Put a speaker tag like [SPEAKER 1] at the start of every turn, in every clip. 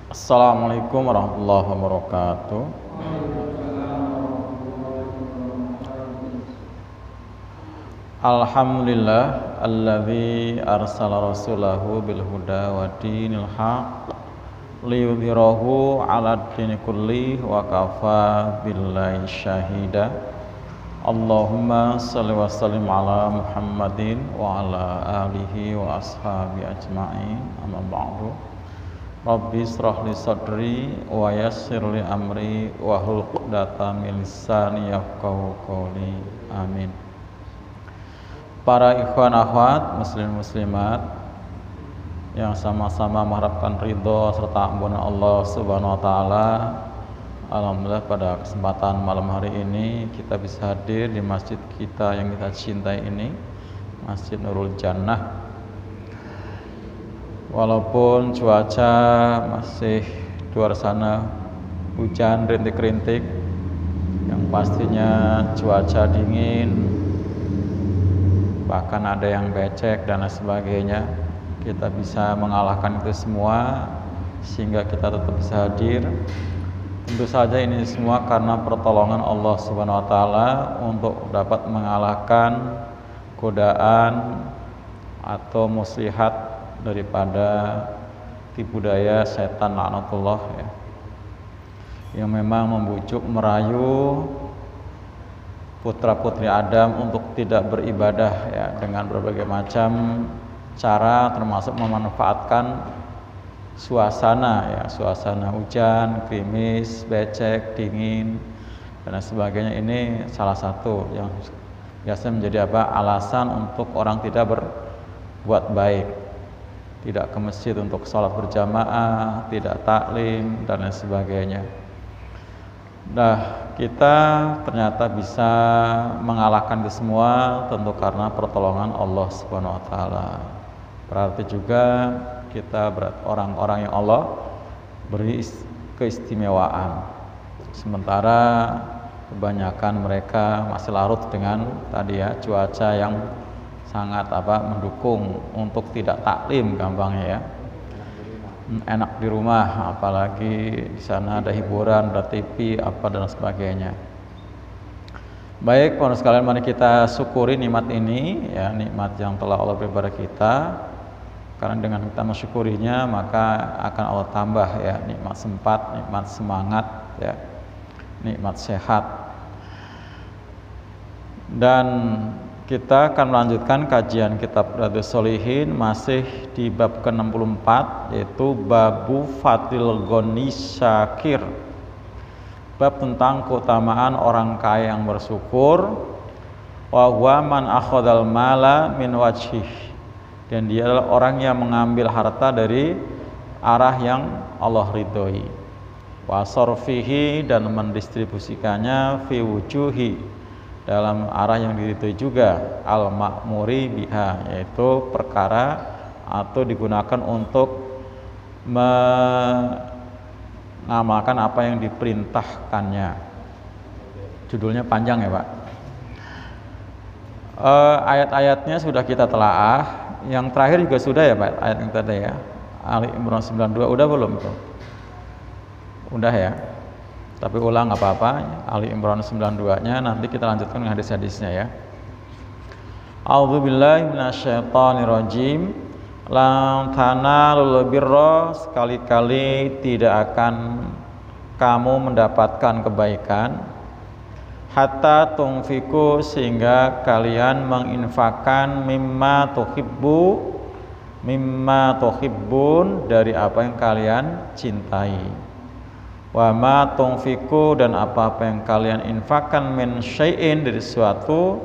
[SPEAKER 1] Assalamualaikum warahmatullahi wabarakatuh. Alhamdulillah alladzi arsala rasulahu bil huda wa dinil haq liyudhhirahu 'alad dini kulli wa kafa billahi syahida. Allahumma shalli wa sallim ala Muhammadin wa ala alihi wa ashabi ajma'in. Amma ba'du. Rabbi shrah li sadri wa yassir li amri wa hlul 'uqdatam min lisani yafqahu qawli. Amin. Para ikhwan akhwat muslim muslimat yang sama-sama mengharapkan ridho serta ampunan Allah Subhanahu wa taala. Alhamdulillah pada kesempatan malam hari ini kita bisa hadir di masjid kita yang kita cintai ini, Masjid Nurul Jannah. Walaupun cuaca masih di luar sana hujan rintik-rintik, yang pastinya cuaca dingin, bahkan ada yang becek dan lain sebagainya, kita bisa mengalahkan itu semua sehingga kita tetap bisa hadir. Tentu saja ini semua karena pertolongan Allah Subhanahu wa taala untuk dapat mengalahkan godaan atau muslihat daripada tipu daya setan laknatullah ya, yang memang membujuk merayu putra-putri Adam untuk tidak beribadah ya, dengan berbagai macam cara, termasuk memanfaatkan suasana ya, suasana hujan, gerimis, becek, dingin dan sebagainya. Ini salah satu yang biasa menjadi alasan untuk orang tidak berbuat baik, tidak ke masjid untuk sholat berjamaah, tidak taklim dan lain sebagainya. Nah, kita ternyata bisa mengalahkan itu semua tentu karena pertolongan Allah Subhanahu wa taala. Berarti juga kita orang-orang yang Allah beri keistimewaan. Sementara kebanyakan mereka masih larut dengan tadi ya, cuaca yang sangat mendukung untuk tidak taklim gampangnya ya. Enak di rumah, apalagi di sana ada hiburan, ada TV apa dan sebagainya. Baik, para sekalian, mari kita syukuri nikmat ini ya, nikmat yang telah Allah beri kepada kita. Karena dengan kita mensyukurinya maka akan Allah tambah ya, nikmat sempat, nikmat semangat ya, nikmat sehat. Dan kita akan melanjutkan kajian kitab Riyadhus Shalihin masih di bab ke-64, yaitu Babu Fadlil Ghani Syakir, bab tentang keutamaan orang kaya yang bersyukur. Wa huwa man akhadhal mala min wajhih, dan dia adalah orang yang mengambil harta dari arah yang Allah ridhoi. Wa sarfihi, dan mendistribusikannya fi wujuhi, dalam arah yang diridhoi juga, al-ma'muri biha, yaitu perkara atau digunakan untuk mengamalkan apa yang diperintahkannya. Judulnya panjang ya Pak. Ayat-ayatnya sudah kita telaah. Yang terakhir juga sudah ya Pak, ayat yang tadi ya, Ali Imran 92. Udah belum itu? Udah ya. Tapi ulang nggak apa-apa, Ali Imran 92-nya nanti kita lanjutkan dengan hadis-hadisnya ya. A'udzubillahi minasyaitonirrajim. Lan tanalul birra, sekali-kali tidak akan kamu mendapatkan kebaikan, hatta tunfiku, sehingga kalian menginfakkan mimma tuhibbun, dari apa yang kalian cintai. Wa ma tunfiku, dan apa-apa yang kalian infakkan, min syai'in, dari sesuatu,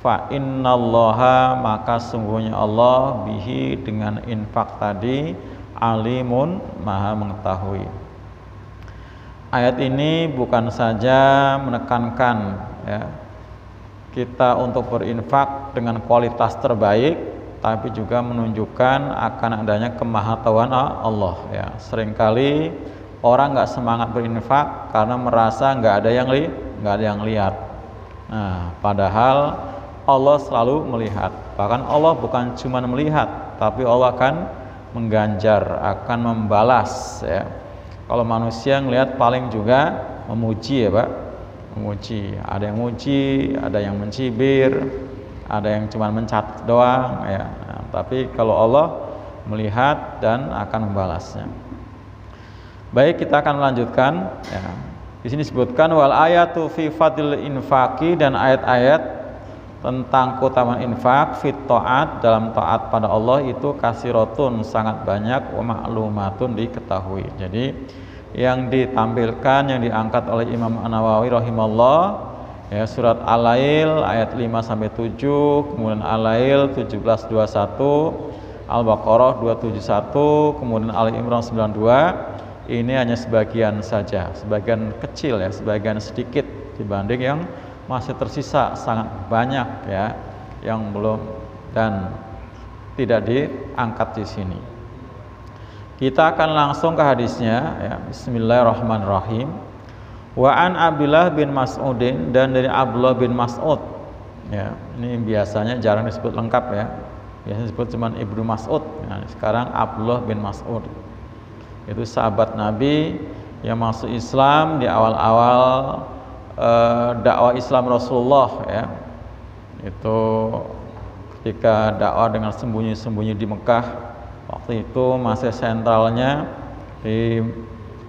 [SPEAKER 1] fa innallaha, maka sungguhnya Allah, bihi, dengan infak tadi, alimun, maha mengetahui. Ayat ini bukan saja menekankan ya, kita untuk berinfak dengan kualitas terbaik, tapi juga menunjukkan akan adanya kemahatauan Allah ya. Seringkali orang nggak semangat berinfak karena merasa nggak ada yang lihat. Nah, padahal Allah selalu melihat. Bahkan Allah bukan cuma melihat, tapi Allah akan mengganjar, akan membalas ya. Kalau manusia ngelihat paling juga memuji ya Pak, memuji. Ada yang muji, ada yang mencibir, ada yang cuma mencatat doang ya. Nah, tapi kalau Allah melihat dan akan membalasnya. Baik, kita akan melanjutkan ya. Di sini disebutkan wal ayatu fi fadil infaqi, dan ayat-ayat tentang keutamaan infak fit taat, dalam taat pada Allah itu kasiratun, sangat banyak, wa ma'lumatun, diketahui. Jadi yang ditampilkan, yang diangkat oleh Imam An-Nawawi rahimallah ya, surat Al-Lail ayat 5 sampai 7, kemudian Al-Lail 17-21, Al-Baqarah 271, kemudian Ali Imran 92. Ini hanya sebagian saja, sebagian kecil ya, sebagian sedikit dibanding yang masih tersisa sangat banyak ya, yang belum dan tidak diangkat di sini. Kita akan langsung ke hadisnya ya. Bismillahirrahmanirrahim. Wa an Abdullah bin Mas'udin, dan dari Abdullah bin Mas'ud ya, ini biasanya jarang disebut lengkap ya, biasanya disebut cuma Ibnu Mas'ud. Nah, sekarang Abdullah bin Mas'ud itu sahabat Nabi yang masuk Islam di awal-awal dakwah Islam Rasulullah ya. Itu ketika dakwah dengan sembunyi-sembunyi di Mekah, waktu itu masih sentralnya di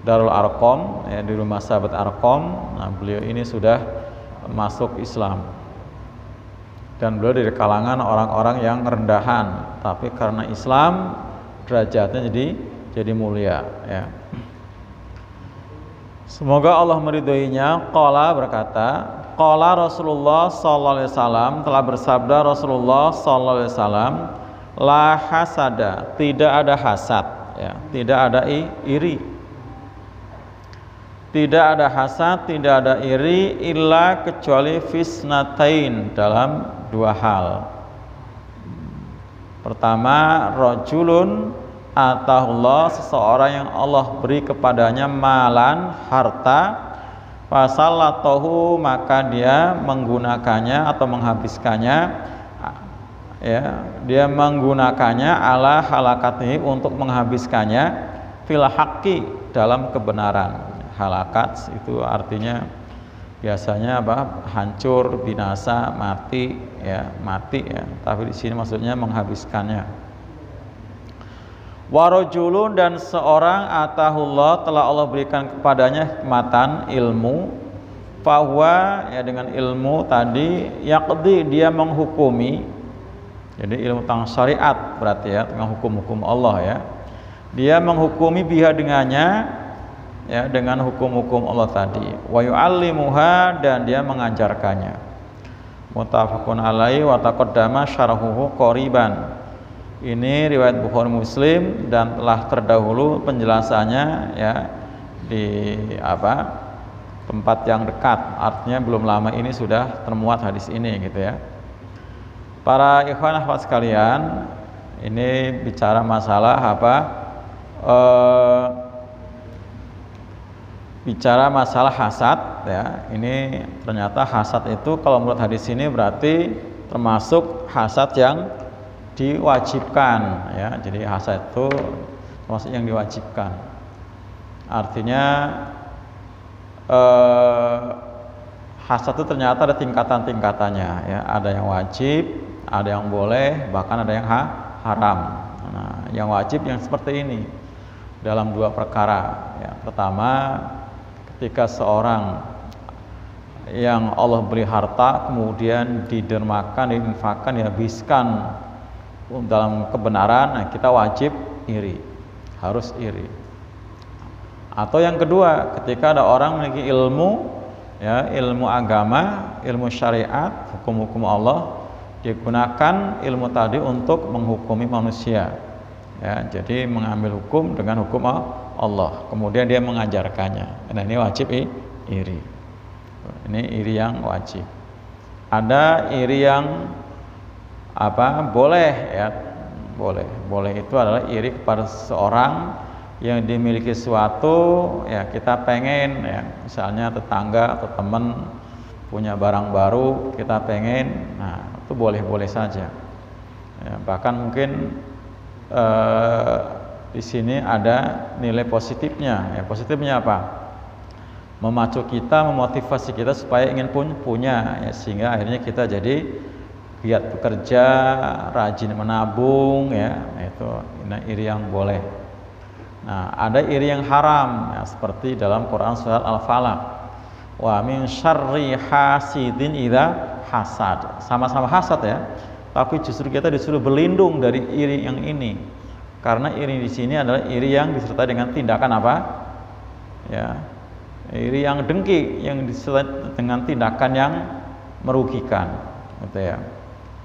[SPEAKER 1] Darul Arqam ya, di rumah sahabat Arqam. Nah, beliau ini sudah masuk Islam dan beliau dari kalangan orang-orang yang rendahan, tapi karena Islam derajatnya jadi mulia ya. Semoga Allah meridhoinya. Qala, berkata, qala Rasulullah sallallahu alaihi wasallam, telah bersabda Rasulullah sallallahu alaihi wasallam, la hasada, tidak ada hasad ya, tidak ada iri. Tidak ada hasad, tidak ada iri, illa kecuali fisnatain, dalam dua hal. Pertama, rajulun atahullah, seseorang yang Allah beri kepadanya malan, harta, fasallatahu, maka dia menggunakannya atau menghabiskannya ya, dia menggunakannya ala halakatihi, untuk menghabiskannya fil haqqi, dalam kebenaran. Halakat itu artinya biasanya apa? Hancur, binasa, mati ya, mati ya. Tapi di sini maksudnya menghabiskannya. Warajulun, dan seorang atahullah, telah Allah berikan kepadanya hikmatan, ilmu, bahwa ya, dengan ilmu tadi yaqdi, dia menghukumi. Jadi ilmu tentang syariat berarti ya, tentang hukum-hukum Allah ya. Dia menghukumi biha, dengannya ya, dengan hukum-hukum Allah tadi. Wa yu'allimuha, dan dia mengajarkannya. Muttafaqun alaihi wa taqaddama syarhuhu qoriban. Ini riwayat Bukhari Muslim dan telah terdahulu penjelasannya ya di tempat yang dekat. Artinya belum lama ini sudah termuat hadis ini gitu ya. Para ikhwan akhwat sekalian, ini bicara masalah bicara masalah hasad ya. Ini ternyata hasad itu kalau menurut hadis ini berarti termasuk hasad yang diwajibkan ya. Jadi hasad itu termasuk yang diwajibkan. Artinya hasad itu ternyata ada tingkatan-tingkatannya ya. Ada yang wajib, ada yang boleh, bahkan ada yang haram. Nah, yang wajib yang seperti ini dalam dua perkara ya. Pertama, ketika seorang yang Allah beri harta kemudian didermakan, diinfakkan, dihabiskan dalam kebenaran, nah kita wajib iri, harus iri. Atau yang kedua, ketika ada orang memiliki ilmu ya, ilmu agama, ilmu syariat, hukum-hukum Allah, digunakan ilmu tadi untuk menghukumi manusia ya. Jadi mengambil hukum dengan hukum Allah, kemudian dia mengajarkannya. Nah, ini wajib iri. Ini iri yang wajib. Ada iri yang boleh ya, boleh itu adalah iri kepada seseorang yang dimiliki sesuatu ya, kita pengen ya, misalnya tetangga atau teman punya barang baru, kita pengen, nah itu boleh-boleh saja ya. Bahkan mungkin di sini ada nilai positifnya. Ya, positifnya apa? Memacu kita, memotivasi kita supaya ingin punya, ya, sehingga akhirnya kita jadi giat bekerja, rajin menabung, ya, itu iri yang boleh. Nah, ada iri yang haram, ya, seperti dalam Quran surat Al-Falaq, wa min syarri hasidin idza hasad. Sama-sama hasad ya, tapi justru kita disuruh berlindung dari iri yang ini, karena iri di sini adalah iri yang disertai dengan tindakan apa? Ya, iri yang dengki, yang disertai dengan tindakan yang merugikan, gitu ya.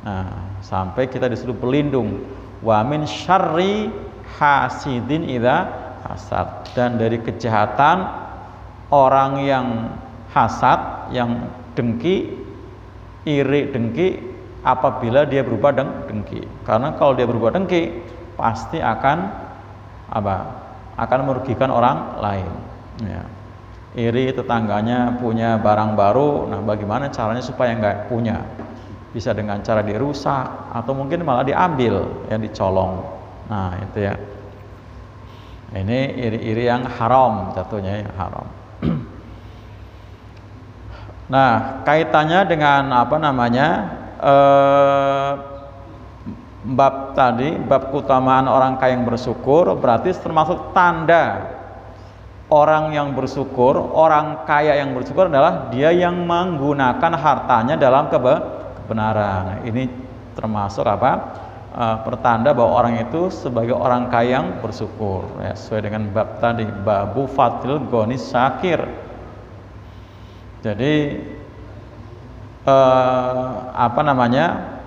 [SPEAKER 1] Nah, sampai kita disuruh berlindung, wa min syarri hasidin idza hasad, dan dari kejahatan orang yang hasad, yang dengki, iri dengki, apabila dia berubah dengki. Karena kalau dia berubah dengki, pasti akan apa? Akan merugikan orang lain, ya. Iri tetangganya punya barang baru, nah bagaimana caranya supaya nggak punya? Bisa dengan cara dirusak atau mungkin malah diambil, yang dicolong. Nah itu ya, ini iri-iri yang haram, jatuhnya yang haram. Nah, kaitannya dengan apa namanya, bab tadi, bab keutamaan orang kaya yang bersyukur, berarti termasuk tanda orang yang bersyukur, orang kaya yang bersyukur adalah dia yang menggunakan hartanya dalam kebenaran. Ini termasuk apa? Pertanda bahwa orang itu sebagai orang kaya yang bersyukur, ya, sesuai dengan bab tadi, babu fatil gonis syakir. Jadi apa namanya,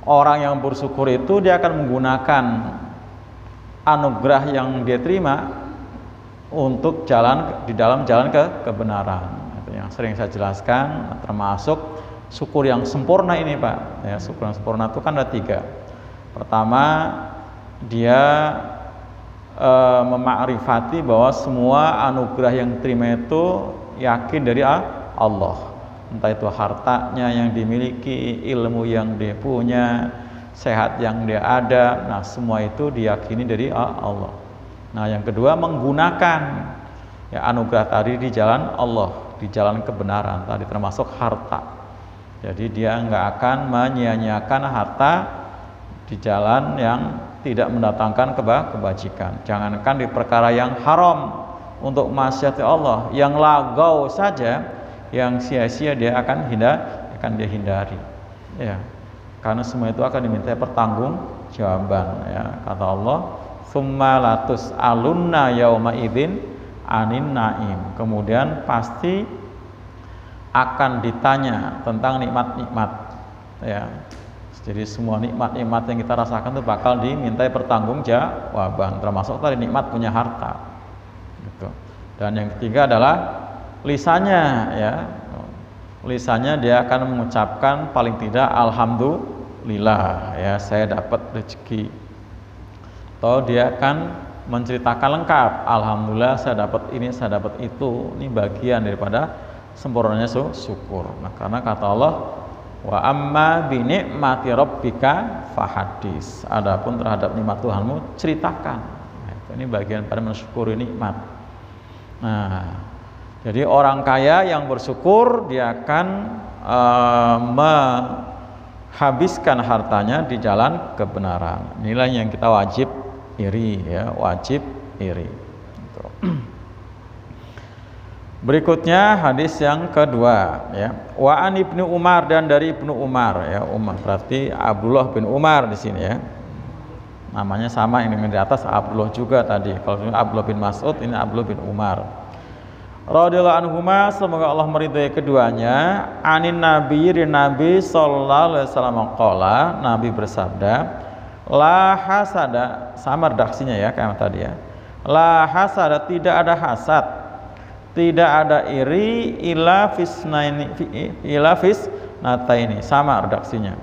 [SPEAKER 1] orang yang bersyukur itu dia akan menggunakan anugerah yang dia terima untuk jalan di dalam jalan kebenaran. Itu yang sering saya jelaskan, termasuk syukur yang sempurna ini, Pak. Ya, syukur yang sempurna itu kan ada 3. Pertama, dia memakrifati bahwa semua anugerah yang terima itu yakin dari Allah. Entah itu hartanya yang dimiliki, ilmu yang dia punya, sehat yang dia ada, nah semua itu diyakini dari Allah. Nah, yang kedua, menggunakan ya anugerah tadi di jalan Allah, di jalan kebenaran tadi, termasuk harta. Jadi dia nggak akan menyia-nyiakan harta di jalan yang tidak mendatangkan kebajikan. Jangankan di perkara yang haram untuk maksiat Allah, yang lagau saja, yang sia-sia dia akan dia hindari. Ya, karena semua itu akan diminta pertanggungjawaban. Ya, kata Allah, summa latus alunna yauma idzin anin naim. Kemudian pasti akan ditanya tentang nikmat-nikmat, ya. Jadi semua nikmat-nikmat yang kita rasakan itu bakal dimintai pertanggungjawaban, termasuk tadi nikmat punya harta, gitu. Dan yang ketiga adalah lisannya, ya. Lisannya dia akan mengucapkan paling tidak alhamdulillah, ya, saya dapat rezeki. Atau dia akan menceritakan lengkap, alhamdulillah saya dapat ini, saya dapat itu. Ini bagian daripada sempurnanya syukur. Nah, karena kata Allah, wa amma bi ni'mati rabbika fahadis. Adapun terhadap nikmat Tuhanmu ceritakan. Nah, ini bagian pada mensyukuri nikmat. Nah, jadi orang kaya yang bersyukur dia akan menghabiskan hartanya di jalan kebenaran. Inilah yang kita wajib iri, ya, wajib iri. Gitu. Berikutnya hadis yang kedua, ya. Wa an Ibnu Umar, dan dari Ibnu Umar, ya, Umar berarti Abdullah bin Umar di sini, ya. Namanya sama yang di atas, Abdullah juga tadi. Kalau ini Abdullah bin Mas'ud, ini Abdullah bin Umar. Radhiyallahu anhuma, semoga Allah meridhai keduanya. Anin Nabi, Nabi sallallahu alaihi wasallam qala, Nabi bersabda, la hasada, sama redaksinya ya kayak tadi ya. La hasada, tidak ada hasad, tidak ada iri, ila fisnataini, sama redaksinya.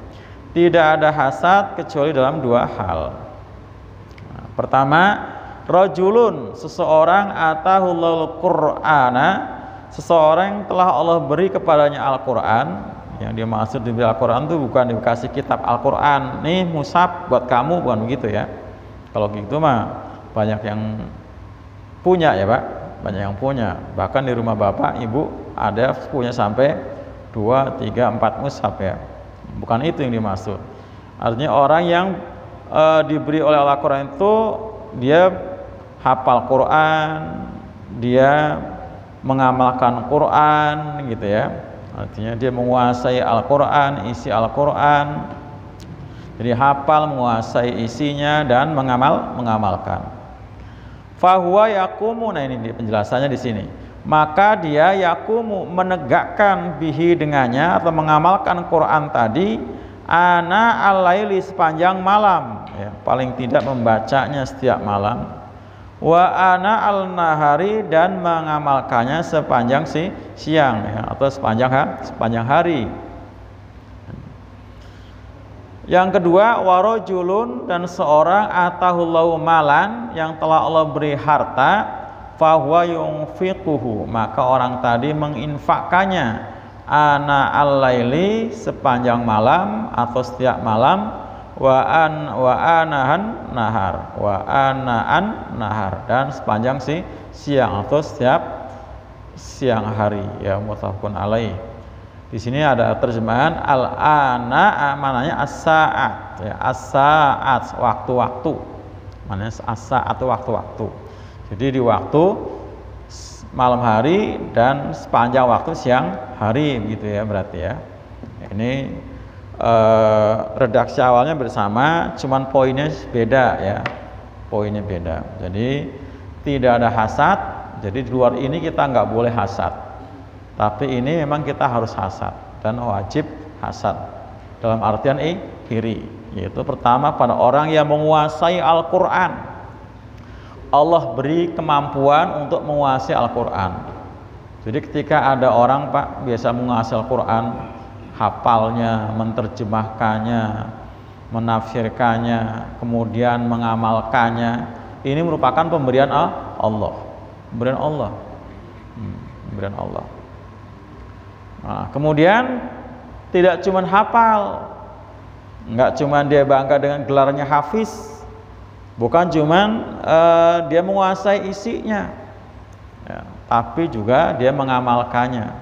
[SPEAKER 1] Tidak ada hasad kecuali dalam 2 hal. Nah, pertama, rajulun, seseorang atahullahul Qur'ana, seseorang yang telah Allah beri kepadanya Al-Qur'an. Yang dia maksud diberi Al-Quran itu bukan dikasih kitab Al-Quran, nih mushaf buat kamu, bukan begitu ya. Kalau gitu mah banyak yang punya ya Pak, banyak yang punya. Bahkan di rumah Bapak, Ibu ada punya sampai 2, 3, 4 mushaf ya. Bukan itu yang dimaksud. Artinya orang yang diberi oleh Al-Quran itu dia hafal Quran, dia mengamalkan Quran gitu ya. Artinya dia menguasai Al-Quran, isi Al-Quran. Jadi hafal, menguasai isinya dan mengamalkan. Fahuwa yakumu, nah ini penjelasannya di sini. Maka dia yakumu menegakkan bihi dengannya atau mengamalkan Quran tadi ana al-laili sepanjang malam ya, paling tidak membacanya setiap malam. Wa ana al-nahari dan mengamalkannya sepanjang siang ya, atau sepanjang hari. Yang kedua, warajulun, dan seorang atahullahu malan, yang telah Allah beri harta, fahuwa yunfiquhu, maka orang tadi menginfakkannya ana al-laili sepanjang malam atau setiap malam, wa anahan nahar dan sepanjang siang atau setiap siang hari ya, muttafaqun alaih. Di sini ada terjemahan al-ana, mananya as-saat ya, as-saat waktu-waktu, mananya as-saat waktu-waktu. Jadi di waktu malam hari dan sepanjang waktu siang hari gitu ya, berarti ya. Ini redaksi awalnya bersama, cuman poinnya beda ya, poinnya beda. Jadi tidak ada hasad. Jadi di luar ini kita nggak boleh hasad, tapi ini memang kita harus hasad dan wajib hasad dalam artian iri, yaitu pertama pada orang yang menguasai Al-Quran. Allah beri kemampuan untuk menguasai Al-Quran. Jadi ketika ada orang Pak biasa menguasai Al-Quran, hafalnya, menerjemahkannya, menafsirkannya, kemudian mengamalkannya, ini merupakan pemberian Allah. Pemberian Allah. Pemberian Allah. Nah, kemudian tidak cuma hafal, nggak cuma dia bangga dengan gelarnya hafiz, bukan cuma dia menguasai isinya, ya, tapi juga dia mengamalkannya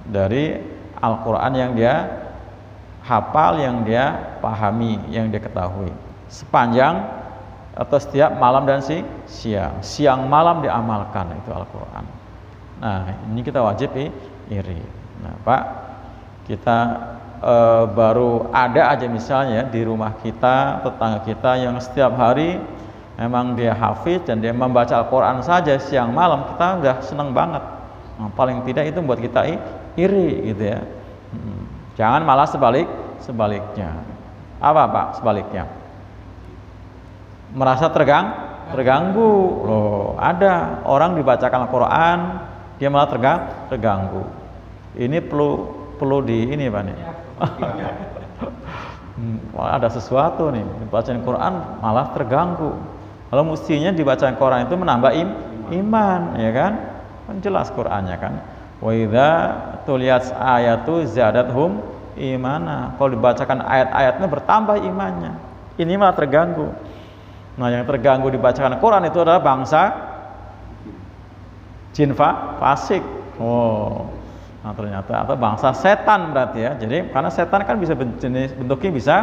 [SPEAKER 1] dari Al-Quran yang dia hafal, yang dia pahami, yang dia ketahui sepanjang atau setiap malam dan siang malam diamalkan itu Al-Quran. Nah ini kita wajib iri. Nah Pak, kita baru ada aja misalnya di rumah kita, tetangga kita yang setiap hari memang dia hafiz dan dia membaca Al-Quran saja siang malam, kita udah seneng banget. Nah, paling tidak itu membuat kita iri gitu ya. Jangan malah sebaliknya. Apa Pak sebaliknya? Merasa terganggu. Loh, ada orang dibacakan Al-Quran dia malah terganggu. Ini perlu di ini Pak nih. Ada sesuatu nih, dibacakan Quran malah terganggu. Kalau mestinya dibacakan Quran itu menambah iman, ya kan? Kan jelas Qurannya kan. Wa idza tuliyat ayatu zadathum imana. Kalau dibacakan ayat-ayatnya bertambah imannya. Ini malah terganggu. Nah, yang terganggu dibacakan Quran itu adalah bangsa jin fasik. Oh. Nah, ternyata atau bangsa setan berarti ya. Jadi karena setan kan bisa bentuknya bisa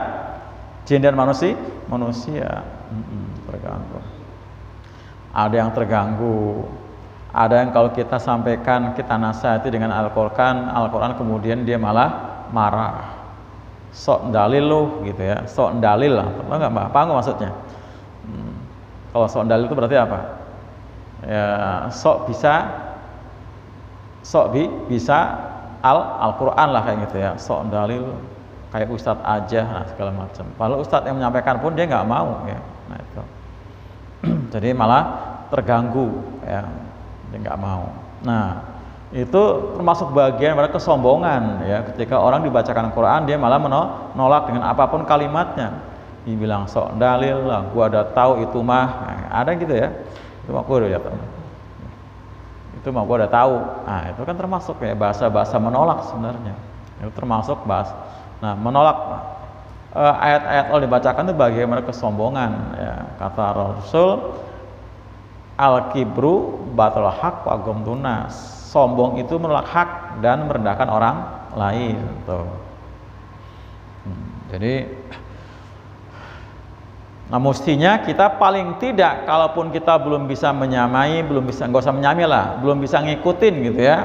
[SPEAKER 1] jin dan manusia. Terganggu. Ada yang terganggu. Ada yang kalau kita sampaikan, kita nasihati dengan Al-Quran kemudian dia malah marah. Sok dalil loh gitu ya. Sok dalil lah. Tahu enggak Mbak? Apa enggak maksudnya? Kalau sok dalil itu berarti apa? Ya, sok bisa Al-Quran lah kayak gitu ya. Sok dalil kayak ustadz aja, nah segala macam. Kalau ustadz yang menyampaikan pun dia nggak mau ya. Nah itu. Jadi malah terganggu ya. Dia nggak mau. Nah itu termasuk bagian dari kesombongan ya. Ketika orang dibacakan Quran dia malah menolak dengan apapun kalimatnya. Dibilang sok dalil lah, gua udah tahu itu mah, nah, ada gitu ya. Itu mah gua udah tahu. Itu mah gua udah tahu. Nah itu kan termasuk ya bahasa menolak sebenarnya. Itu termasuk bahasa. Nah menolak ayat-ayat Allah dibacakan itu bagaimana kesombongan ya. Kata Rasul, Al-kibru batal haq wa ghamtun nas. Sombong itu menolak hak dan merendahkan orang lain. Tuh. Jadi, nah mestinya kita paling tidak, kalaupun kita belum bisa menyamai, belum bisa, nggak usah menyamai lah, belum bisa ngikutin gitu ya.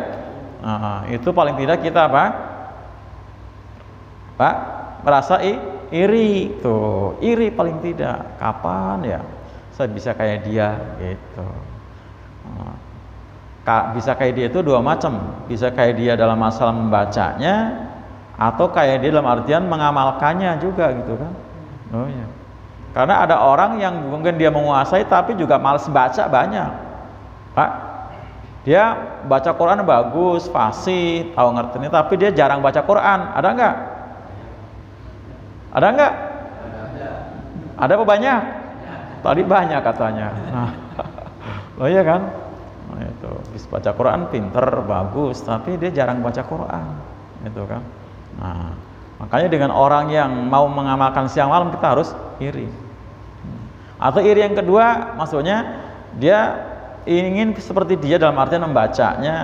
[SPEAKER 1] Nah, itu paling tidak kita apa? Pak, merasa iri tuh, iri paling tidak. Kapan ya saya bisa kayak dia gitu. Bisa kayak dia itu dua macam, bisa kayak dia dalam masalah membacanya, atau kayak dia dalam artian mengamalkannya juga gitu kan. Oh ya. Karena ada orang yang mungkin dia menguasai tapi juga malas baca banyak. Pak, dia baca Quran bagus, fasih, tahu ngertinya, tapi dia jarang baca Quran. Ada enggak? Ada enggak? Ada apa banyak? Tadi banyak katanya. Nah, oh iya kan? Nah, itu bisa baca Quran, pinter, bagus, tapi dia jarang baca Quran, gitu kan? Nah, makanya dengan orang yang mau mengamalkan siang malam kita harus iri. Atau iri yang kedua, maksudnya dia ingin seperti dia dalam artian membacanya,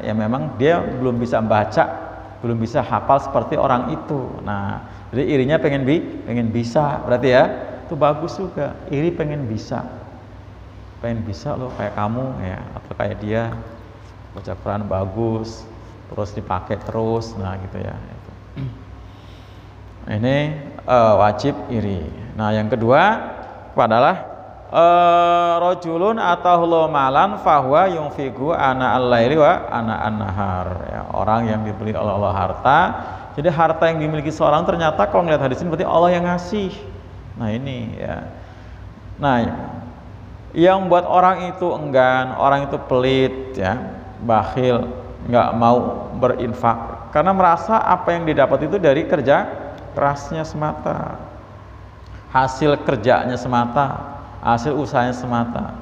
[SPEAKER 1] ya memang dia belum bisa baca, belum bisa hafal seperti orang itu. Nah, jadi irinya pengen bisa, berarti ya itu bagus juga. Iri pengen bisa loh kayak kamu ya, atau kayak dia baca Quran bagus, terus dipakai terus, nah gitu ya. Ini wajib iri. Nah yang kedua adalah rojulun atau malan fahuwa yunfiqu ana al-laili wa ana an-nahar. Ya, orang yang diberi oleh Allah harta. Jadi harta yang dimiliki seorang ternyata kalau ngelihat hadis ini berarti Allah yang ngasih. Nah ini ya. Nah yang buat orang itu enggan, orang itu pelit ya, bakhil, nggak mau berinfak karena merasa apa yang didapat itu dari kerja kerasnya semata, hasil kerjanya semata, hasil usahanya semata.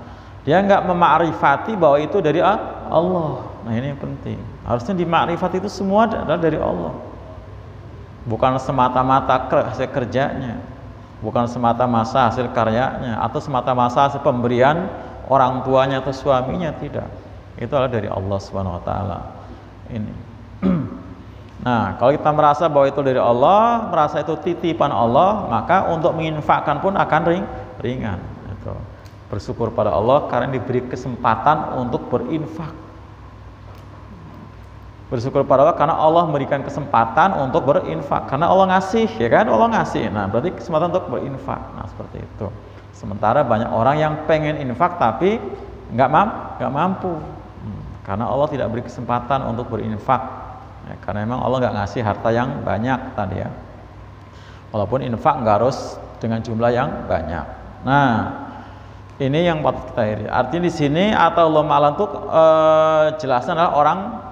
[SPEAKER 1] Dia nggak memakrifati bahwa itu dari Allah. Nah ini yang penting. Harusnya dimakrifati itu semua adalah dari Allah. Bukan semata-mata hasil kerjanya, bukan semata-mata hasil karyanya, atau semata-mata hasil pemberian orang tuanya atau suaminya, tidak. Itu adalah dari Allah Subhanahu wa taala. Ini. Nah, kalau kita merasa bahwa itu dari Allah, merasa itu titipan Allah, maka untuk menginfakkan pun akan ringan. Itu. Bersyukur pada Allah karena diberi kesempatan untuk berinfak. Bersyukur pada Allah karena Allah memberikan kesempatan untuk berinfak, karena Allah ngasih, ya kan? Allah ngasih. Nah, berarti kesempatan untuk berinfak. Nah, seperti itu. Sementara banyak orang yang pengen infak tapi nggak mampu. Karena Allah tidak beri kesempatan untuk berinfak. Ya, karena memang Allah nggak ngasih harta yang banyak tadi ya. Walaupun infak nggak harus dengan jumlah yang banyak. Nah, ini yang patut kita iri. Artinya di sini atau malan itu jelasnya adalah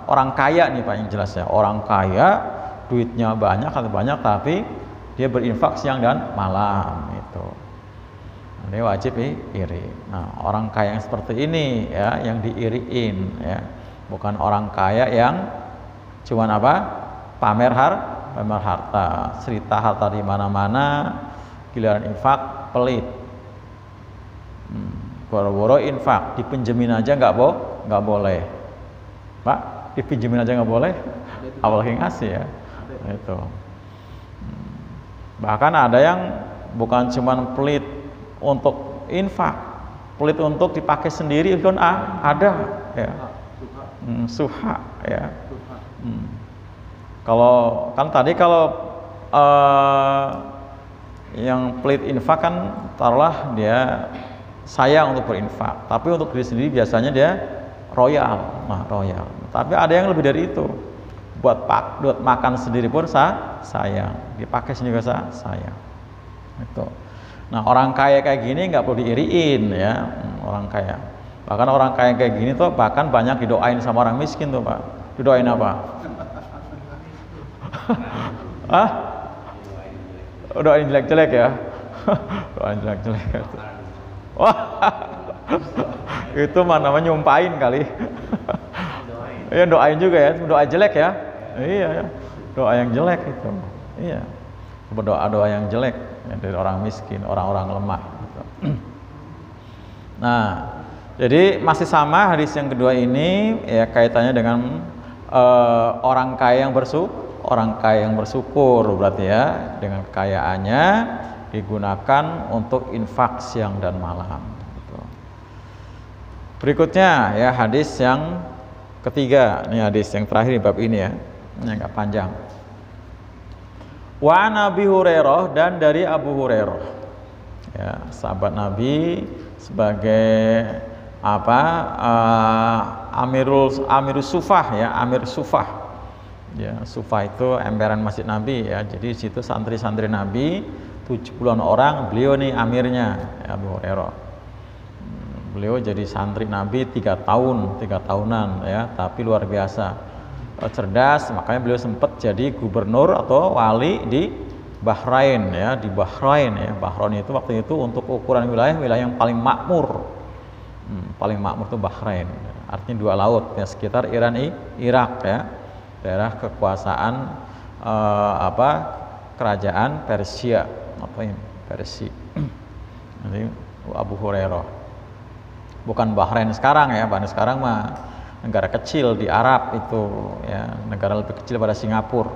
[SPEAKER 1] orang kaya nih Pak, yang jelas ya. Orang kaya, duitnya banyak atau banyak, tapi dia berinfak siang dan malam itu. Ini wajib iri. Nah, orang kaya yang seperti ini ya, yang diiriin ya. Bukan orang kaya yang cuman apa? Pamer harta, cerita harta di mana-mana, giliran infak pelit. Boro-boro infak, dipinjemin aja nggak boleh. Pak, dipinjemin aja nggak boleh, apalagi ngasih ya. Itu. Bahkan ada yang bukan cuman pelit untuk infak, pelit untuk dipakai sendiri pun ada ya. Suha ya. Kalau kan tadi kalau yang pelit infak kan taruhlah dia sayang untuk berinfak, tapi untuk diri sendiri biasanya dia royal. Tapi ada yang lebih dari itu, buat makan sendiri pun sayang, dipakai sendiri juga sayang. Itu. Nah orang kaya kayak gini nggak perlu diiriin ya, orang kaya. Bahkan orang kaya kayak gini tuh bahkan banyak didoain sama orang miskin tuh Pak. Didoain apa? Hah? Doain jelek-jelek ya? Doain jelek-jelek. Wah, itu mah namanya nyumpain kali. Iya doain juga ya, doa jelek ya. Iya ya, doa yang jelek itu. Iya, berdoa yang jelek ya, dari orang miskin, orang-orang lemah. Gitu. Nah, Jadi masih sama hadis yang kedua ini ya kaitannya dengan orang kaya yang bersyukur berarti ya, dengan kekayaannya digunakan untuk infak siang dan malam. Gitu. Berikutnya ya hadis yang ketiga, ini hadis yang terakhir di bab ini ya, ini agak panjang. Wa Nabi Hurairah, dan dari Abu Hurairah, ya sahabat Nabi sebagai Amirul Sufah ya, Amir Sufah ya. Sufah itu emperan masjid Nabi ya, jadi di situ santri-santri Nabi 70-an orang, beliau nih amirnya ya, Abu Hurairah. Beliau jadi santri Nabi 3 tahunan ya, tapi luar biasa cerdas, makanya beliau sempat jadi gubernur atau wali di Bahrain ya, di Bahrain ya. Bahrain itu waktu itu untuk ukuran wilayah yang paling makmur. Paling makmur itu Bahrain, artinya 2 laut ya, sekitar Irak ya, daerah kekuasaan kerajaan Persia Persia. Nanti Abu Hurairah, bukan Bahrain sekarang ya, Bahrain sekarang mah negara kecil di Arab itu ya, negara lebih kecil pada Singapura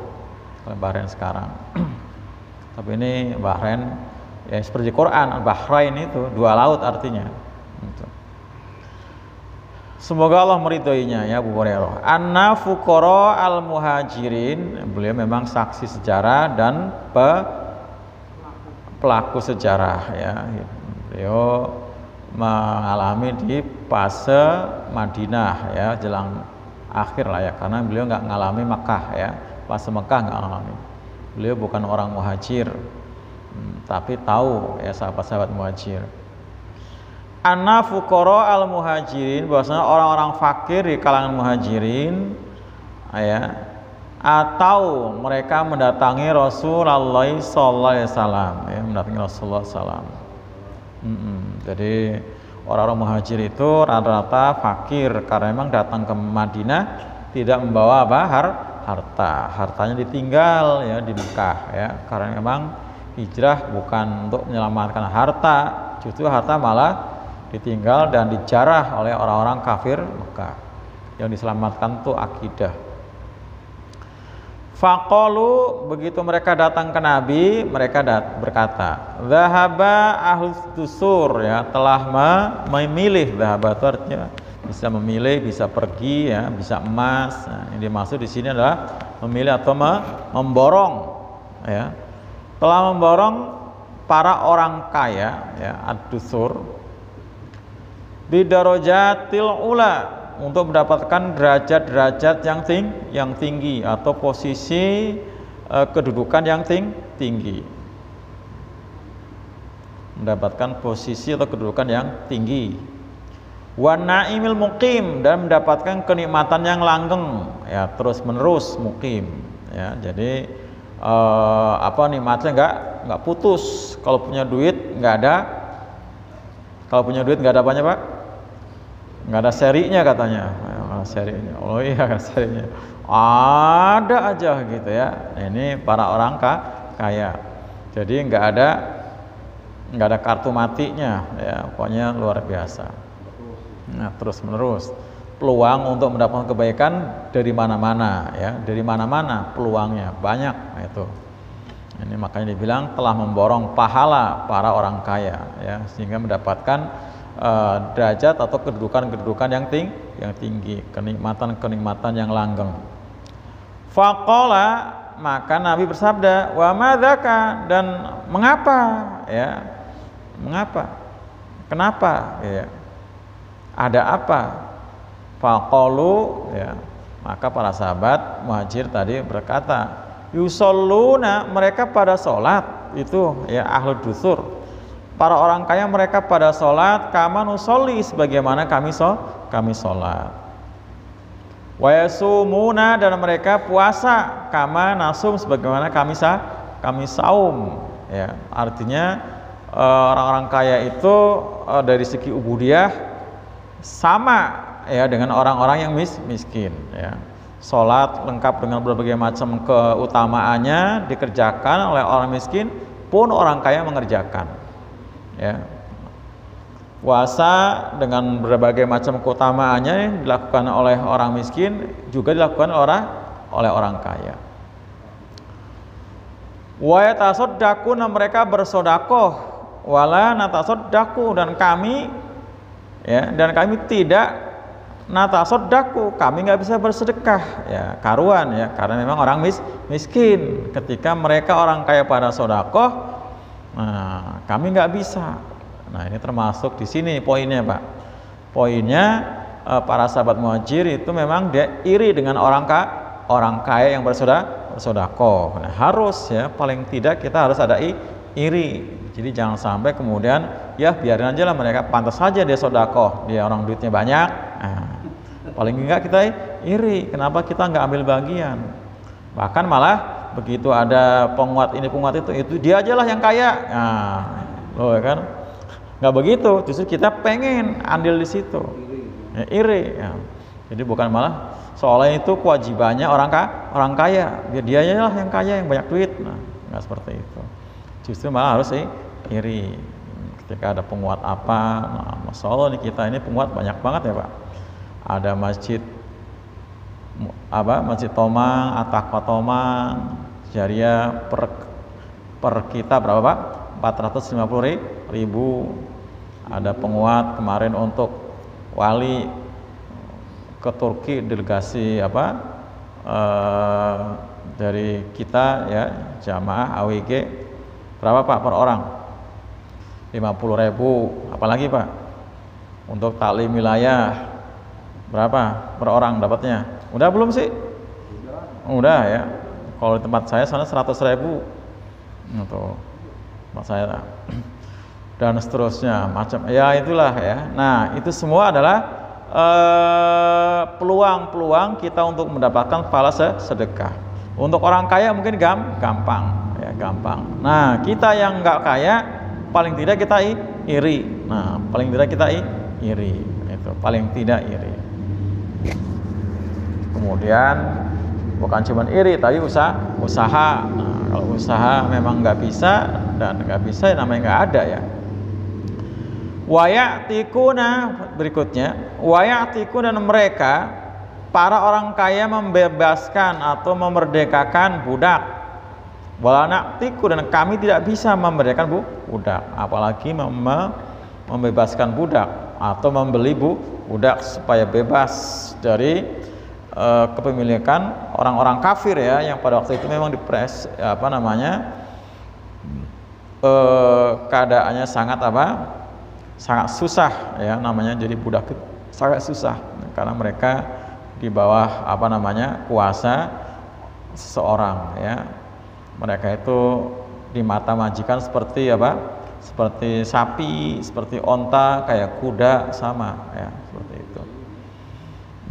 [SPEAKER 1] kalau Bahrain sekarang. Tapi ini Bahrain ya, seperti Quran Bahrain itu 2 laut artinya gitu. Semoga Allah meridhoinya ya Abu Hurairah. Anna fuqara al-muhajirin, beliau memang saksi sejarah dan pelaku sejarah ya. Beliau mengalami di fase Madinah ya, jelang akhir lah ya, karena beliau nggak mengalami Makkah ya, fase Makkah nggak mengalami. Beliau bukan orang muhajir, tapi tahu ya sahabat-sahabat muhajir. Anna fuqara al muhajirin, bahwasanya orang-orang fakir di kalangan muhajirin ya, atau mereka mendatangi Rasulullah sallallahu alaihi wasallam ya, mendatangi Rasulullah sallallahu. Jadi orang-orang muhajir itu rata-rata fakir karena memang datang ke Madinah tidak membawa hartanya ditinggal ya di Mekah ya, karena memang hijrah bukan untuk menyelamatkan harta, justru harta malah ditinggal dan dijarah oleh orang-orang kafir Mekah. Yang diselamatkan itu akidah. Faqalu, begitu mereka datang ke Nabi, mereka berkata, "Dzahaba ahlus dusur," ya, telah memilih. Dzahaba itu artinya bisa memilih, bisa pergi ya, bisa emas. Nah, yang dimaksud di sini adalah memilih atau memborong ya. Telah memborong para orang kaya ya, ad-dusur bidarajatil ula, untuk mendapatkan derajat-derajat yang tinggi atau posisi kedudukan yang tinggi, mendapatkan posisi atau kedudukan yang tinggi. Wa naimil muqim, dan mendapatkan kenikmatan yang langgeng ya, terus menerus muqim ya. Jadi nikmatnya nggak putus. Kalau punya duit nggak ada apanya Pak? Nggak ada serinya katanya. Serinya, oh iya serinya ada aja gitu ya. Ini para orang kaya, jadi nggak ada kartu matinya ya, pokoknya luar biasa. Nah, terus menerus peluang untuk mendapatkan kebaikan dari mana-mana ya, dari mana-mana peluangnya banyak. Nah, itu ini makanya dibilang telah memborong pahala para orang kaya ya, sehingga mendapatkan derajat atau kedudukan yang tinggi, kenikmatan yang langgeng. Faqala, maka Nabi bersabda, wa madzaka, dan mengapa ya, kenapa ya, ada apa? Faqalu ya, maka para sahabat muhajir tadi berkata, yusalluna, mereka pada sholat itu ya, ahlud dusur, para orang kaya mereka pada sholat, kama nusolli, sebagaimana kami sholat. Wa yasumuna, dan mereka puasa, kama nasum, sebagaimana kami saum ya. Artinya orang-orang kaya itu dari segi ubudiyah sama ya dengan orang-orang yang miskin ya. Sholat lengkap dengan berbagai macam keutamaannya dikerjakan oleh orang miskin pun orang kaya mengerjakan ya. Puasa dengan berbagai macam keutamaannya dilakukan oleh orang miskin juga dilakukan oleh orang kaya. Wa yatasaddaquna, mereka bersedekah, wala natasaddaqu, dan kami tidak natasaddaqu, kami nggak bisa bersedekah, ya karuan ya, karena memang orang miskin. Ketika mereka orang kaya pada sedekah, nah kami nggak bisa. Nah ini termasuk di sini poinnya Pak. Poinnya para sahabat muhajir itu memang dia iri dengan orang kaya yang bersedekah. Nah, harus ya, paling tidak kita harus ada iri. Jadi jangan sampai kemudian ya biarin aja lah, mereka pantas saja dia sedekah, dia orang duitnya banyak. Nah, paling enggak kita iri, kenapa kita nggak ambil bagian? Bahkan malah begitu ada penguat ini penguat itu dia aja lah yang kaya. Nah, loh kan? Nggak begitu, justru kita pengen andil di situ, ya, iri. Ya. Jadi bukan malah soalnya itu kewajibannya orang kaya, biar dia lah yang kaya, yang banyak duit. Nah, nggak seperti itu. Justru malah harus iri. Ketika ada penguat apa, nah, Masya Allah nih kita ini penguat banyak banget ya Pak. Ada masjid Tomang, At-Taqwa Tomang, Jariah per kita berapa Pak? 450.000. Ada penguat kemarin untuk wali ke Turki, delegasi dari kita ya, jamaah AWG, berapa Pak per orang? 50.000. Apalagi Pak untuk taklim wilayah berapa per orang dapatnya? Udah belum sih? Udah ya. Kalau di tempat saya sana 100.000 untuk tempat saya, dan seterusnya macam ya itulah ya. Nah itu semua adalah peluang kita untuk mendapatkan pahala sedekah. Untuk orang kaya mungkin gampang ya, gampang. Nah kita yang nggak kaya paling tidak kita iri. Nah paling tidak kita iri, itu paling tidak iri. Kemudian bukan cuma iri tapi usaha. Nah, kalau usaha memang nggak bisa, dan nggak bisa ya namanya nggak ada ya. Wayatikuna, berikutnya wayatikuna, dan mereka para orang kaya membebaskan atau memerdekakan budak. Walanatiku, dan kami tidak bisa memerdekakan budak, apalagi membebaskan budak atau membeli budak supaya bebas dari kepemilikan orang-orang kafir ya, yang pada waktu itu memang dipres keadaannya sangat susah ya, namanya jadi budak itu sangat susah karena mereka di bawah kuasa seseorang ya. Mereka itu di mata majikan seperti seperti sapi, seperti onta, kayak kuda, sama ya, seperti itu.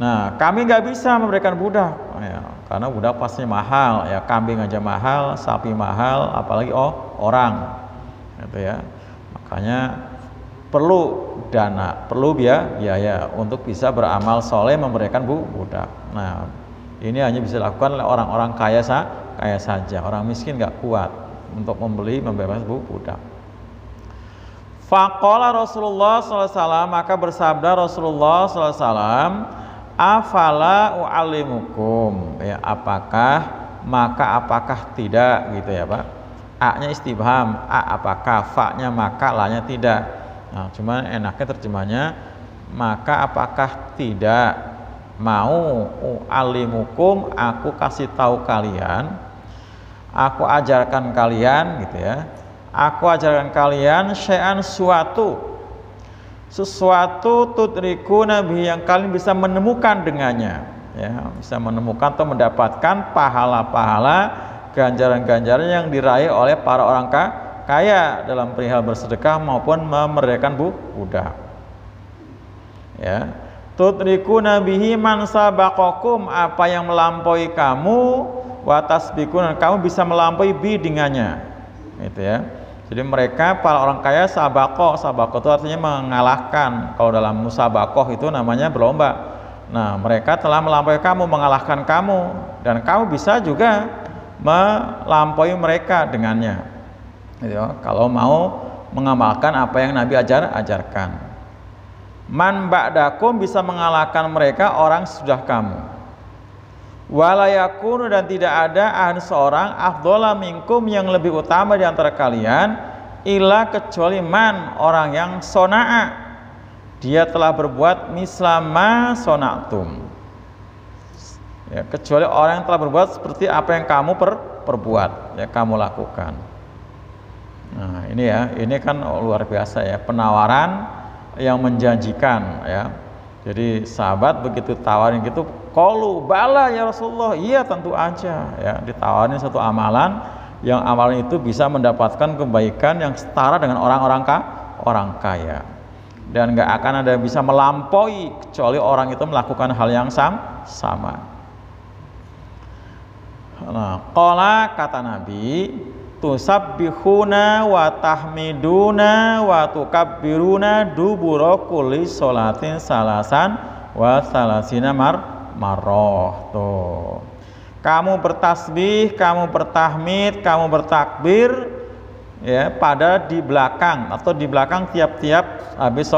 [SPEAKER 1] Nah kami nggak bisa memberikan budak ya, karena budak pasti mahal ya, kambing aja mahal, sapi mahal, apalagi orang gitu ya. Makanya perlu dana, perlu biaya untuk bisa beramal soleh memberikan budak. Nah ini hanya bisa dilakukan oleh orang-orang kaya saja. Orang miskin nggak kuat untuk membebaskan budak. Faqala Rasulullah SAW, maka bersabda Rasulullah SAW, afala u'allimukum, ya apakah tidak gitu ya Pak. A-nya istifham, apakah, fa-nya maka, la-nya tidak. Nah, cuman enaknya terjemahnya maka apakah tidak mau alimukum, aku kasih tahu kalian, aku ajarkan kalian gitu ya, aku ajarkan kalian syai'an, sesuatu tudriku nabi, yang kalian bisa menemukan dengannya ya, bisa menemukan atau mendapatkan pahala-pahala, ganjaran-ganjaran yang diraih oleh para orang kaya dalam perihal bersedekah maupun memerdekakan budak ya. Tudriku nabihi man sabaqakum, apa yang melampaui kamu, wa tasbiqun, kamu bisa melampaui dengannya gitu ya. Jadi mereka para orang kaya sabaqah itu artinya mengalahkan. Kalau dalam musabaqah itu namanya berlomba. Nah mereka telah melampaui kamu, mengalahkan kamu, dan kamu bisa juga melampaui mereka dengannya gitu, kalau mau mengamalkan apa yang Nabi ajarkan. Man ba'dakum bisa mengalahkan mereka orang sudah kamu. Wala yakunu dan tidak ada seorang afdhala minkum yang lebih utama di antara kalian illa kecuali man orang yang sona'a dia telah berbuat mislama sona'tum. Ya, kecuali orang yang telah berbuat seperti apa yang kamu perbuat, ya kamu lakukan. Nah, ini ya, ini kan luar biasa ya, penawaran yang menjanjikan ya. Jadi sahabat begitu tawarin gitu, qalu bala ya Rasulullah, iya tentu aja ya, ditawarin satu amalan yang amalan itu bisa mendapatkan kebaikan yang setara dengan orang kaya. Dan nggak akan ada yang bisa melampaui kecuali orang itu melakukan hal yang sama. Nah, qala kata Nabi, tusabbihuna wa tahmiduna wa tukabbiruna dubura kulli sholatin salasan wa salasina marrah. Tuh. Kamu bertasbih, kamu bertahmid, kamu bertakbir ya pada di belakang atau di belakang tiap-tiap habis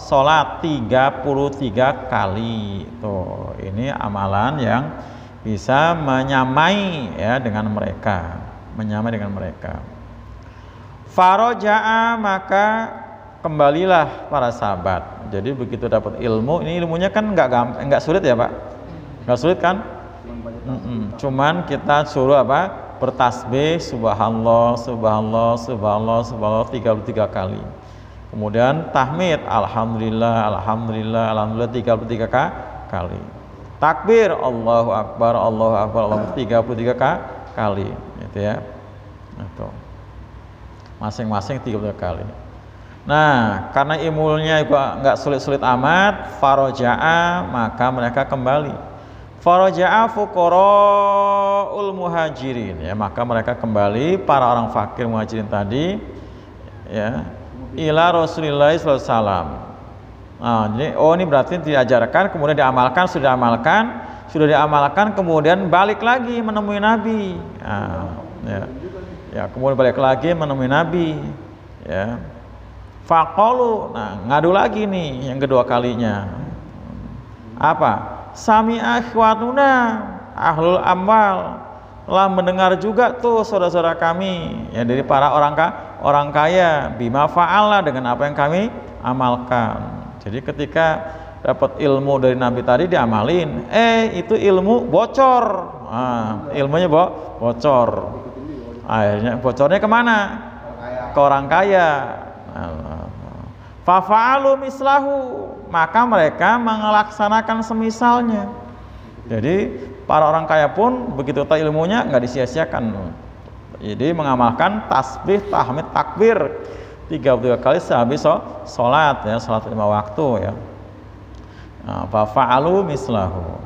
[SPEAKER 1] sholat 33 kali. Tuh, ini amalan yang bisa menyamai ya dengan mereka, menyamai dengan mereka. Faraja'a maka kembalilah para sahabat. Jadi begitu dapat ilmu, ini ilmunya kan enggak sulit ya Pak? Enggak sulit kan? Cuman kita suruh apa? Bertasbih subhanallah, subhanallah, subhanallah, subhanallah 33 kali. Kemudian tahmid alhamdulillah, alhamdulillah, alhamdulillah 33 kali. Takbir Allahu Akbar, Allahu Akbar, Allahu 33 kali gitu ya. Itu. Masing-masing 33 kali. Nah, karena ilmunya enggak sulit-sulit amat, faraja'a maka mereka kembali. Faraja'a fuqara'ul muhajirin ya, maka mereka kembali para orang fakir muhajirin tadi ya ila Rasulillah sallallahu alaihi wasallam. Nah, jadi ini berarti diajarkan, kemudian sudah diamalkan, kemudian balik lagi menemui Nabi. Nah, ya, kemudian balik lagi menemui Nabi. Ya, faqalu, nah ngadu lagi nih yang kedua kalinya. Apa? Sami akhwatuna ahlul amwal, telah mendengar juga tuh saudara-saudara kami ya dari para orang kaya bima fa'ala dengan apa yang kami amalkan. Jadi ketika dapat ilmu dari Nabi tadi diamalin, itu ilmu bocor, ilmunya bocor. Akhirnya bocornya kemana? Ke orang kaya. Fafa'alu mislahu, maka mereka melaksanakan semisalnya. Jadi para orang kaya pun begitu tahu ilmunya nggak disia-siakan. Jadi mengamalkan tasbih, tahmid, takbir 33 kali sehabis sholat ya, sholat 5 waktu ya. Fa'alu mislahu.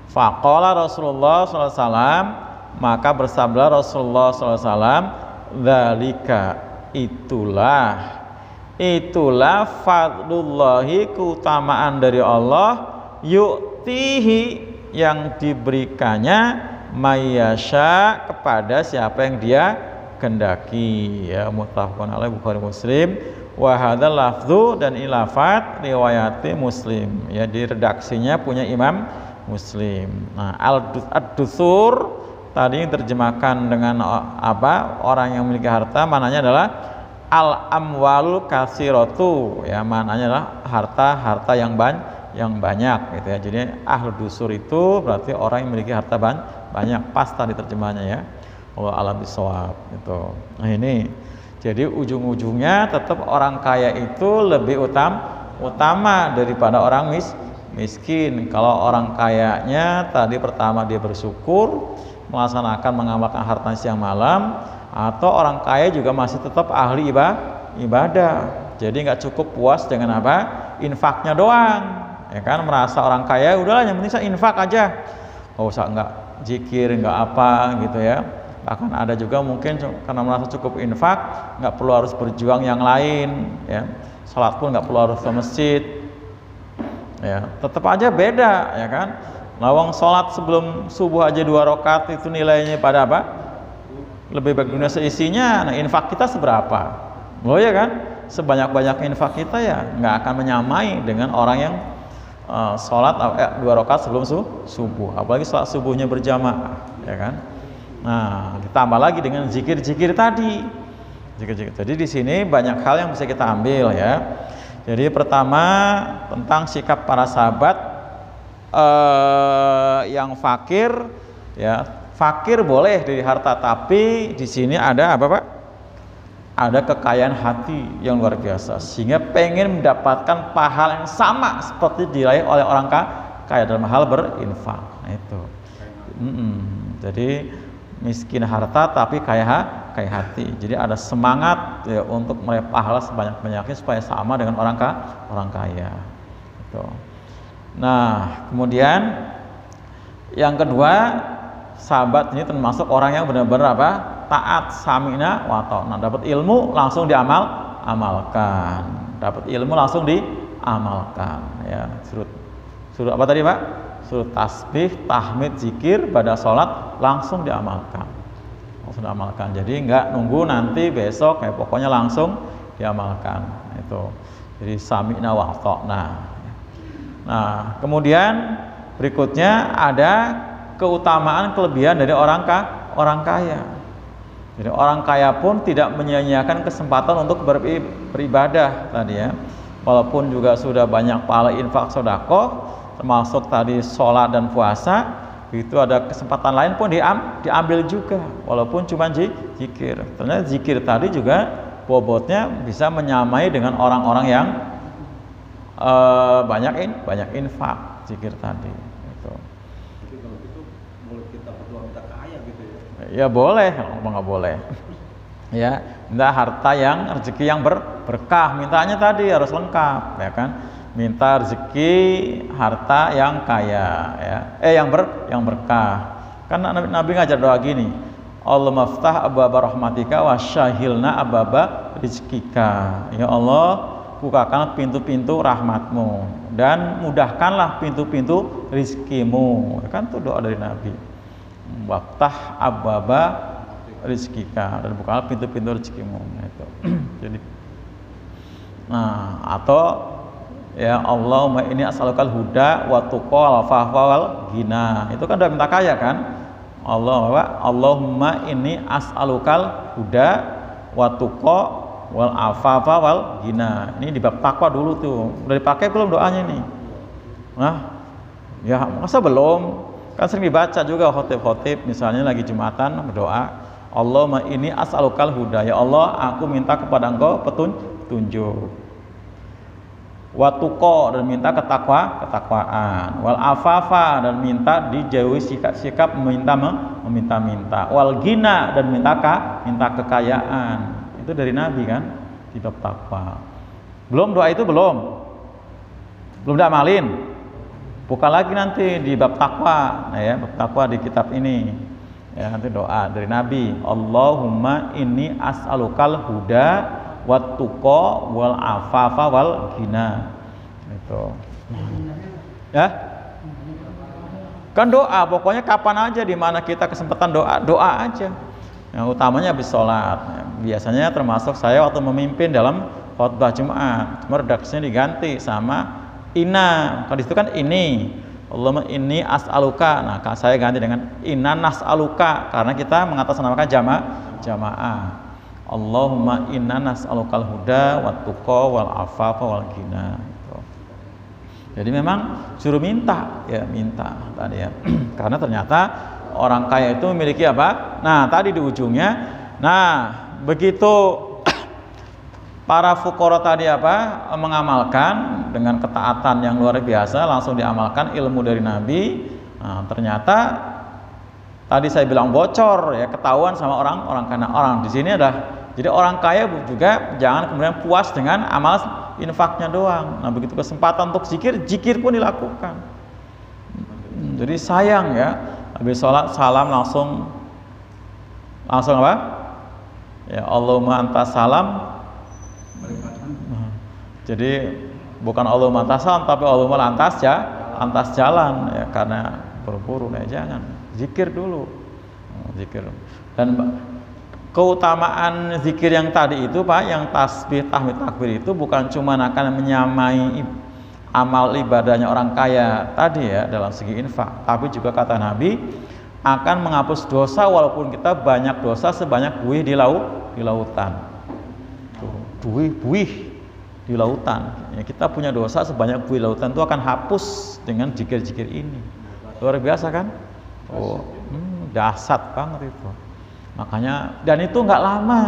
[SPEAKER 1] Faqala Rasulullah SAW, maka bersabda Rasulullah SAW, dzalika itulah fadlullahi, keutamaan dari Allah, yu'tihi yang diberikannya mayyasha kepada siapa yang dia kendaki ya. Muttafaqun alaih, Bukhari Muslim. Wa hadzal lafdzu, dan ilafat riwayati Muslim ya, di redaksinya punya Imam Muslim. Nah, ad-dusur tadi terjemahkan dengan apa? Orang yang memiliki harta, maknanya adalah al-amwalul katsiratu ya, maknanya adalah harta yang banyak gitu ya. Jadi ahlu dusur itu berarti orang yang memiliki harta banyak, pas tadi terjemahannya ya. Allah alam bisawab gitu. Nah, ini jadi ujung-ujungnya tetap orang kaya itu lebih utama daripada orang miskin. Kalau orang kayanya tadi pertama dia bersyukur, melaksanakan mengamalkan harta siang malam, atau orang kaya juga masih tetap ahli ibadah. Jadi nggak cukup puas dengan apa? Infaknya doang. Ya kan, merasa orang kaya udahlah yang penting saya infak aja. Nggak usah nggak zikir, nggak apa gitu ya. Bahkan ada juga mungkin karena merasa cukup infak, nggak perlu harus berjuang yang lain ya. Salat pun nggak perlu harus ke masjid ya, tetap aja beda ya kan. Lawang sholat sebelum subuh aja 2 rakaat itu nilainya pada apa? Lebih baik dunia seisinya. Nah, infak kita seberapa? Oh ya kan, sebanyak-banyak infak kita ya nggak akan menyamai dengan orang yang sholat 2 rakaat sebelum subuh, apalagi sholat subuhnya berjamaah, ya kan. Nah, ditambah lagi dengan zikir-zikir tadi. Jadi di sini banyak hal yang bisa kita ambil ya. Jadi pertama tentang sikap para sahabat yang fakir, ya fakir boleh dari harta, tapi di sini ada apa Pak? Ada kekayaan hati yang luar biasa, sehingga pengen mendapatkan pahala yang sama seperti diraih oleh orang kaya dalam hal berinfak. Nah, itu. Jadi miskin harta tapi kaya hati. Jadi ada semangat ya, untuk meraih pahala sebanyak-banyaknya supaya sama dengan orang kaya. Gitu. Nah, kemudian yang kedua, sahabat ini termasuk orang yang benar-benar apa? Taat, sami'na wa ta'na. Dapat ilmu langsung diamalkan. Dapat ilmu langsung diamalkan. Ya, suruh apa tadi Pak? Suruh tasbih, tahmid, zikir pada sholat langsung diamalkan. Jadi nggak nunggu nanti besok, ya pokoknya langsung diamalkan. Itu. Jadi sami'na wa ta'na. Nah, kemudian berikutnya ada keutamaan kelebihan dari orang kaya. Jadi orang kaya pun tidak menyia-nyiakan kesempatan untuk beribadah tadi ya. Walaupun juga sudah banyak pahala infak sedekah, termasuk tadi sholat dan puasa, itu ada kesempatan lain pun diambil juga, walaupun cuma zikir. Ternyata zikir tadi juga bobotnya bisa menyamai dengan orang-orang yang banyak infak zikir tadi. Gitu.
[SPEAKER 2] Jadi kalau gitu boleh kita berdoa minta kaya gitu ya?
[SPEAKER 1] Ya boleh, nggak boleh. Ya, minta harta yang rezeki yang berkah. Mintanya tadi harus lengkap, ya kan? Minta rezeki harta yang kaya, ya. Yang berkah. Karena Nabi ngajar doa gini, Allahumma ftah abwaba rahmatika wa syahilna abwaba rizkika. Ya Allah, bukakanlah pintu-pintu rahmatmu dan mudahkanlah pintu-pintu rizkimu. Kan itu doa dari Nabi. Waftah abwaba rizkika, dan bukalah pintu-pintu rezekimu. Itu. Jadi, nah, atau ya Allahumma ini as'alukal huda wa tuqa wal afwa wal ghina. Itu kan udah minta kaya kan? Allahumma ini as'alukal huda wa tuqa wal afwa wal ghina. Ini di bab takwa dulu tuh. Udah dipakai belum doanya nih? Nah, ya masa belum? Kan sering dibaca juga khotib-khotib, misalnya lagi Jumatan berdoa, Allahumma ini as'alukal huda, ya Allah aku minta kepada Engkau petunjuk. Wa tuqa, dan minta ketakwaan. Wal afafa, dan minta dijauhi sikap meminta-minta. Wal ghina, dan minta kekayaan. Itu dari Nabi kan, di bab takwa. Belum doa itu belum diamalin. Buka lagi nanti di bab takwa, nah ya, bab takwa di kitab ini. Ya, nanti doa dari Nabi, Allahumma inni as'alukal huda wat tuqa wal afafa wal ghina. Itu. Ya. Kan doa, pokoknya kapan aja di mana kita kesempatan doa aja. Yang utamanya habis sholat. Biasanya termasuk saya waktu memimpin dalam khutbah Jumat, cuma redaksinya diganti sama Inna, kalau itu kan ini, Allahumma inni as'aluka. Nah, saya ganti dengan inna nas'aluka, karena kita mengatasnamakan jamaah. Allahumma inna nas'alukal huda wat tuqa wal afafa wal ghina. Jadi memang suruh minta tadi ya. Karena ternyata orang kaya itu memiliki apa? Nah, tadi di ujungnya, nah begitu para fuqara tadi apa? Mengamalkan dengan ketaatan yang luar biasa, langsung diamalkan ilmu dari Nabi. Nah, ternyata tadi saya bilang bocor ya, ketahuan sama orang kaya. Orang di sini adalah, jadi orang kaya juga jangan kemudian puas dengan amal infaknya doang. Nah, begitu kesempatan untuk zikir pun dilakukan. Jadi sayang ya, habis sholat salam langsung apa? Ya Allahumma antas salam. Jadi bukan Allahumma antas salam, tapi Allahumma lantas jalan ya, karena buru-buru. Nah, jangan, zikir dulu, zikir. Dan keutamaan zikir yang tadi itu Pak, yang tasbih, tahmid, takbir itu bukan cuma akan menyamai amal ibadahnya orang kaya tadi ya dalam segi infak, tapi juga kata Nabi akan menghapus dosa walaupun kita banyak dosa sebanyak buih di lautan. Buih di lautan. Ya, kita punya dosa sebanyak buih lautan itu akan hapus dengan zikir-zikir ini. Luar biasa kan? Oh, dahsyat banget itu. Makanya dan itu nggak lama,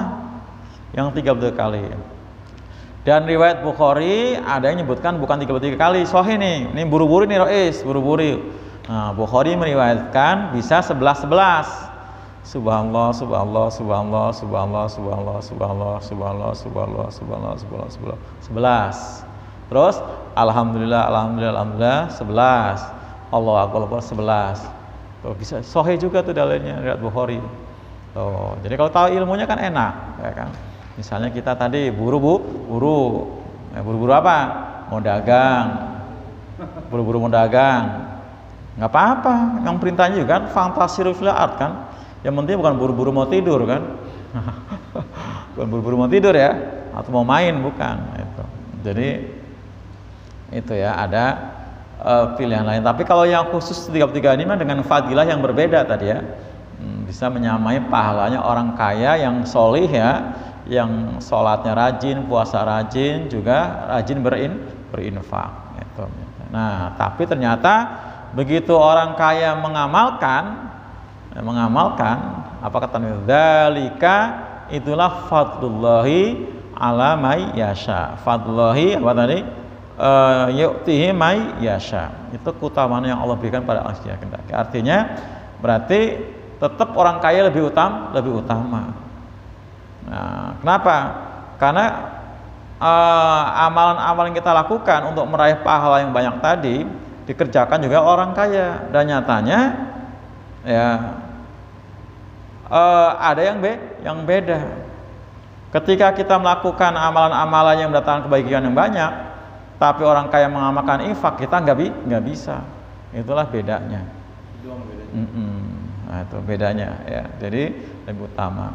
[SPEAKER 1] yang 33 kali. Dan riwayat Bukhari ada yang menyebutkan bukan 33 kali, sahih nih. Ini buru-buru nih Rois, buru-buru. Nah, Bukhari meriwayatkan bisa 11. Subhanallah, subhanallah, subhanallah, subhanallah, subhanallah, subhanallah, subhanallah, subhanallah, subhanallah, subhanallah, 11. Terus alhamdulillah, alhamdulillah, alhamdulillah 11. Allahu akbar 11. Tuh bisa sahih juga tuh dalilnya riwayat Bukhari. Tuh, jadi kalau tahu ilmunya kan enak, ya kan? Misalnya kita tadi buru-buru apa? Mau dagang, buru-buru mau dagang, nggak apa-apa. Yang perintahnya juga kan fantasi fil art kan. Yang penting bukan buru-buru mau tidur kan, bukan buru-buru mau tidur ya, atau mau main bukan. Itu. Jadi itu ya ada pilihan lain. Tapi kalau yang khusus 33 ini mah dengan fadilah yang berbeda tadi ya, bisa menyamai pahalanya orang kaya yang solih ya, yang sholatnya rajin, puasa rajin, juga rajin berinfak. Gitu. Nah, tapi ternyata begitu orang kaya mengamalkan apa kata Nabi? Dzalika itulah fadlullahi ala may yasha. Fadlullahi apa tadi? Yu'tihi may yasha. Itu keutamaan yang Allah berikan pada orang yang kehendaki. Artinya berarti tetap orang kaya lebih utama. Nah, kenapa? Karena amalan-amalan yang kita lakukan untuk meraih pahala yang banyak tadi dikerjakan juga orang kaya, dan nyatanya ya ada yang beda. Ketika kita melakukan amalan-amalan yang mendatangkan kebaikan yang banyak, tapi orang kaya mengamalkan infak, kita nggak bisa. Itulah bedanya. Nah, itu bedanya ya. Jadi lebih utama.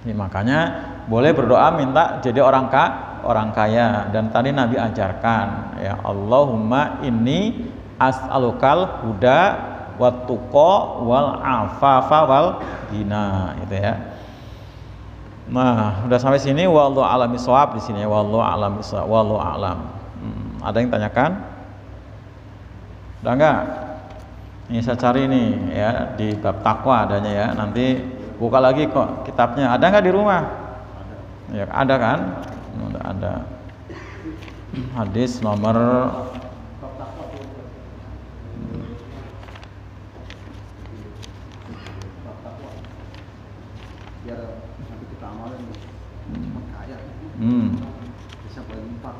[SPEAKER 1] Ini makanya boleh berdoa minta jadi orang kaya, dan tadi Nabi ajarkan ya, Allahumma inni as'alukal huda wat tuqa wal afafa wal ghina, gitu ya. Nah, udah sampai sini, wallahu a'lam bishawab di sini ya, wallahu a'lam bishawab, wallahu a'lam. Ada yang tanyakan? Udah enggak? Ini saya cari nih ya di bab takwa adanya ya. Nanti buka lagi kok kitabnya. Ada nggak di rumah? Ya, ada kan? Udah ada. Hadis nomor
[SPEAKER 2] biar nanti kita amalin kaya. Bisa berinfak.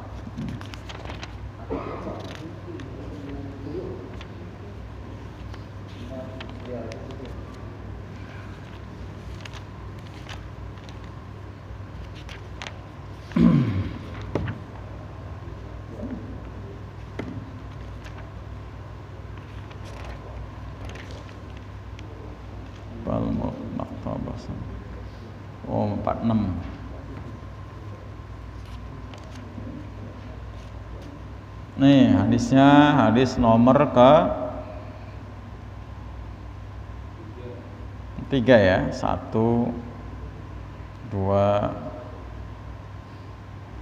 [SPEAKER 1] Oh, 46. Nih hadisnya, hadis nomor ke 3 ya. 1 2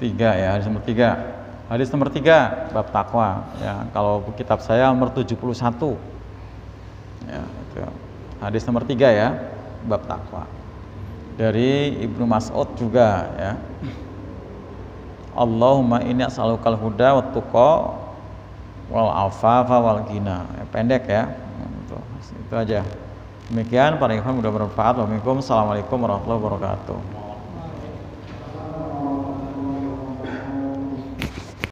[SPEAKER 1] 3 ya, hadis nomor 3. Hadis nomor 3 bab takwa ya. Kalau kitab saya nomor 71. Ya, itu. Hadis nomor 3 ya, bab takwa. Dari Ibnu Mas'ud juga ya. Allahumma inni as'alukal huda wat tuqa wal afafa wal ghina. Ya, pendek ya. Itu aja. Demikian para ikhwan, mudah bermanfaat. Assalamualaikum warahmatullahi wabarakatuh.